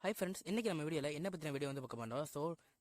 Hi friends, இன்னைக்கு நம்ம வீடியோவில் என்ன பற்றின வீடியோ வந்து பார்க்க போறோம். ஸோ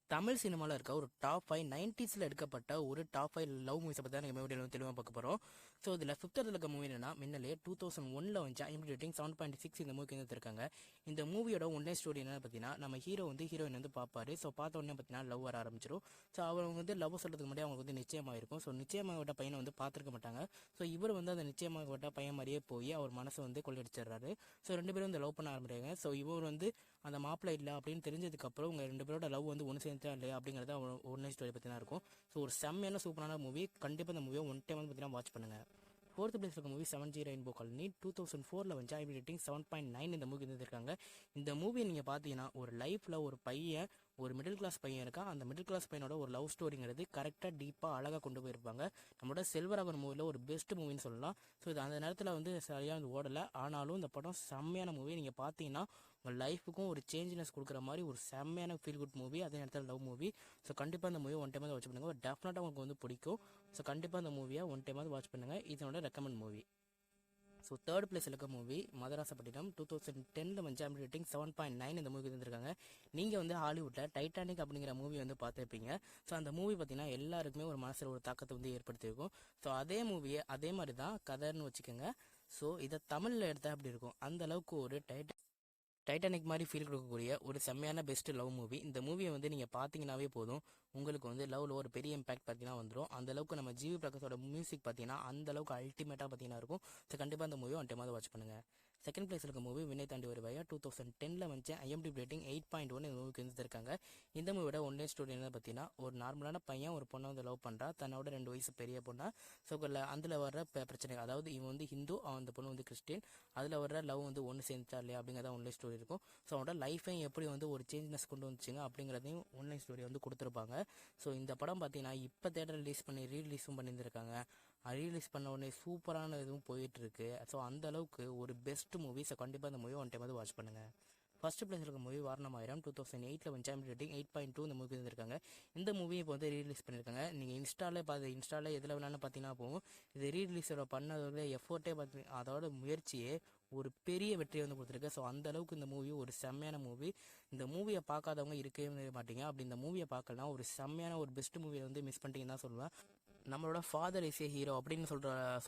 தமிழ் சினிமாவில் இருக்க ஒரு டாப் 5 90s எடுக்கப்பட்ட ஒரு டாப் 5 லவ் மூவிஸை பற்றி தான் நம்ம வீடியோவில் வந்து தெளிவாக பார்க்க போகிறோம். ஸோ இதில் ஃபிஃப்த் இருக்க மூவி என்னன்னா மின்னலே 2001 வந்து ஐஎம்டி ரேட்டிங் 7.6 இந்த மூவிக்கு வந்து இருக்காங்க. இந்த மூவியோட ஒன்லைன் ஸ்டோரி என்னன்னு பார்த்தீங்கன்னா, நம்ம ஹீரோ வந்து ஹீரோயின் வந்து பார்ப்பாரு. ஸோ பார்த்த உடனே பார்த்தீங்கன்னா லவ் வர ஆரம்பிச்சிடும். ஸோ அவங்க வந்து லவ் சொல்கிறதுக்கு முன்னாடி அவங்களுக்கு வந்து நிச்சயமாயிருக்கும். ஸோ நிச்சயமாகப்பட்ட பையனை வந்து பார்த்துருக்க மாட்டாங்க. ஸோ இவர் வந்து அந்த நிச்சயமாகப்பட்ட பையன் மாதிரியே போய் அவர் மனசை வந்து கொள்ளையடிச்சிடுறாரு. ஸோ ரெண்டு பேரும் வந்து லவ் பண்ண ஆரம்பிக்கிறாங்க. ஸோ இவர் வந்து அந்த மாப்பிள்ளை இல்லை அப்படின்னு தெரிஞ்சதுக்கப்புறம் உங்கள் ரெண்டு பேரோட லவ் வந்து ஒன்று சேர்ந்தா இல்லையா அப்படிங்கிறத ஒன்லைன் ஸ்டோரி பற்றி தான் இருக்கும். ஸோ ஒரு செம்மையான சூப்பரான மூவி. கண்டிப்பாக இந்த மூவியை ஒன் டைம் வந்து பார்த்தீங்கன்னா வாட்ச் பண்ணுங்கள். ஃபோர்த் பிளேஸ் இருக்க மூவி 7G ரெயின்போ காலனி 2004 வந்து ஐஎம்டி ரேட்டிங் 7.9 இந்த மூவி இருந்திருக்காங்க. இந்த மூவியை நீங்கள் பார்த்தீங்கன்னா ஒரு லைஃப்பில் ஒரு பையன், ஒரு மிடில் கிளாஸ் பையன் இருக்கா. அந்த மிடில் கிளாஸ் பையனோட ஒரு லவ் ஸ்டோரிங்கிறது கரெக்டாக டீப்பாக அழகாக கொண்டு போயிருப்பாங்க. நம்மளோட செல்வராகவன் மூவியில் ஒரு பெஸ்ட் மூவின்னு சொல்லலாம். ஸோ இது அந்த நேரத்தில் வந்து சரியாக வந்து ஓடலை. ஆனாலும் இந்த படம் செம்மையான மூவி. நீங்கள் பார்த்தீங்கன்னா உங்கள் லைஃபுக்கும் ஒரு சேஞ்சினஸ் கொடுக்குற மாதிரி ஒரு செம்மையான ஃபீல் குட் மூவி, அதே நேரத்தில் லவ் மூவி. ஸோ கண்டிப்பாக இந்த மூவியை ஒன் டைம் வாட்ச் பண்ணுங்கள். டெஃபினட்டாக உங்களுக்கு வந்து பிடிக்கும். ஸோ கண்டிப்பாக இந்த மூவியை ஒன் டைம் வாட்ச் பண்ணுங்கள். இதனோட recommend movie. So third place இருக்க மூவி மதராசப்பட்டினம் 2010 வந்து ஐஎம்டி ரேட்டிங் 7.9 இந்த மூவி இருந்திருக்காங்க. நீங்கள் வந்து ஹாலிவுட்டில் டைட்டானிக் அப்படிங்கிற மூவி வந்து பார்த்துருப்பீங்க. ஸோ அந்த மூவி பார்த்தீங்கன்னா எல்லாருக்குமே ஒரு மனசில் ஒரு தாக்கத்தை வந்து ஏற்படுத்தியிருக்கும். ஸோ அதே மூவியை அதே மாதிரி தான் கதைன்னு வச்சுக்கோங்க. ஸோ இதை தமிழில் எடுத்தால் அப்படி இருக்கும். அந்த அளவுக்கு ஒரு டைட்டானிக் மாதிரி ஃபீல் கொடுக்கக்கூடிய ஒரு செம்மையான பெஸ்ட் லவ் மூவி. இந்த மூவியை வந்து நீங்கள் பார்த்தீங்கன்னாவே போதும், உங்களுக்கு வந்து லவ்வில் ஒரு பெரிய இம்பாக்ட் பார்த்தீங்கன்னா வந்துடும். அந்த அளவுக்கு நம்ம ஜிவி பிரகாஷோட மியூசிக் பார்த்தீங்கன்னா அந்த அளவுக்கு அல்டிமேட்டாக பார்த்தீங்கன்னா இருக்கும். ஸோ கண்டிப்பாக அந்த மூவியை ஒன் டைமாவது வாட்ச் பண்ணுங்கள். செகண்ட் பிளேஸ் இருக்க மூவி வினை தாண்டி வருவாயா 2010 வந்து ஐஎம்டி ரேட்டிங் 8.1 இந்த மூவிக்கு வந்துருக்காங்க. இந்த மூவியோட ஒன்லைன் ஸ்டோரி என்ன பார்த்தீங்கன்னா, ஒரு நார்மலான பையன் ஒரு பொண்ணை வந்து லவ் பண்ணுறா, தன்னோட 2 வயசு பெரிய பொண்ணா. ஸோ அதில் வர்ற பிரச்சனை, அதாவது இவன் வந்து ஹிந்து, அந்த பொண்ணு வந்து கிறிஸ்டின், அதில் வர்ற லவ் வந்து ஒன்று சேர்ந்துச்சா இல்லையா அப்படிங்கிறத ஒன்லைன் ஸ்டோரி இருக்கும். ஸோ அவனோட லைஃபையும் எப்படி வந்து ஒரு சேஞ்சஸ் கொண்டு வந்துச்சுங்க அப்படிங்கிறதையும் ஒன்லைன் ஸ்டோரி வந்து கொடுத்துருப்பாங்க. ஸோ இந்த படம் பார்த்தீங்கன்னா இப்போ தேட்டர் ரிலீஸ் பண்ணி ரீரிலீஸும் பண்ணியிருந்திருக்காங்க. ரீலீஸ் பண்ண உடனே சூப்பரான இதுவும் போயிட்டு இருக்கு. ஸோ அந்த அளவுக்கு ஒரு பெஸ்ட் மூவி. ஸோ கண்டிப்பாக இந்த மூவி ஒன் டைம் வந்து வாட்ச் பண்ணுங்கள். ஃபர்ஸ்ட் பிளேஸ் இருக்க மூவி வாரணமாயிரம் 2008 வந்து ஐஎம்டி ரேட்டிங் 8.2 இந்த மூவி இருந்திருக்காங்க. இந்த மூவி இப்போ வந்து ரீரிலீஸ் பண்ணியிருக்காங்க. நீங்கள் இன்ஸ்டாவில் எதில் வேணாலும் பார்த்தீங்கன்னா போகும். இது ரீரிலீஸோட பண்ணதோட எஃபோர்ட்டே பார்த்து அதோட முயற்சியே ஒரு பெரிய வெற்றியை வந்து கொடுத்துருக்கு. ஸோ அந்த அளவுக்கு இந்த மூவி ஒரு செம்மையான மூவி. இந்த மூவியை பார்க்காதவங்க இருக்கவே மாட்டீங்க. அப்படி இந்த மூவியை பார்க்கலாம் ஒரு செம்மையான ஒரு பெஸ்ட் மூவியை வந்து மிஸ் பண்ணிட்டீங்கன்னு தான் சொல்லுவேன். நம்மளோட ஃபாதர் இஸ் ஏ ஹீரோ அப்படின்னு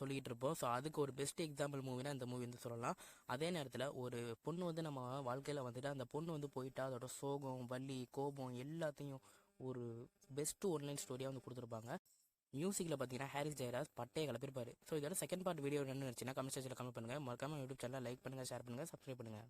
சொல்லிக்கிட்டு இருப்போம். ஸோ அதுக்கு ஒரு பெஸ்ட் எக்ஸாம்பிள் மூவினா இந்த மூவி வந்து சொல்லலாம். அதே நேரத்தில் ஒரு பொண்ணு வந்து நம்ம வாழ்க்கையில் வந்துட்டு அந்த பொண்ணு வந்து போயிட்டா அதோட சோகம், வலி, கோபம் எல்லாத்தையும் ஒரு பெஸ்ட் ஒன்லைன் ஸ்டோரியாக வந்து கொடுத்துருப்பாங்க. மியூசிக்கில் பார்த்தீங்கன்னா ஹாரிஸ் ஜெயராஜ் பட்டையை கிளப்பிருப்பாரு. ஸோ இதோட செகண்ட் பார்ட் வீடியோ என்ன நினச்சின்னா கமெண்ட் செக்ஷனில் கமெண்ட் பண்ணுங்கள். மறக்காம யூடியூப் சேனலை லைக் பண்ணுங்கள், ஷேர் பண்ணுங்கள், சப்ஸ்கிரைப் பண்ணுங்கள்.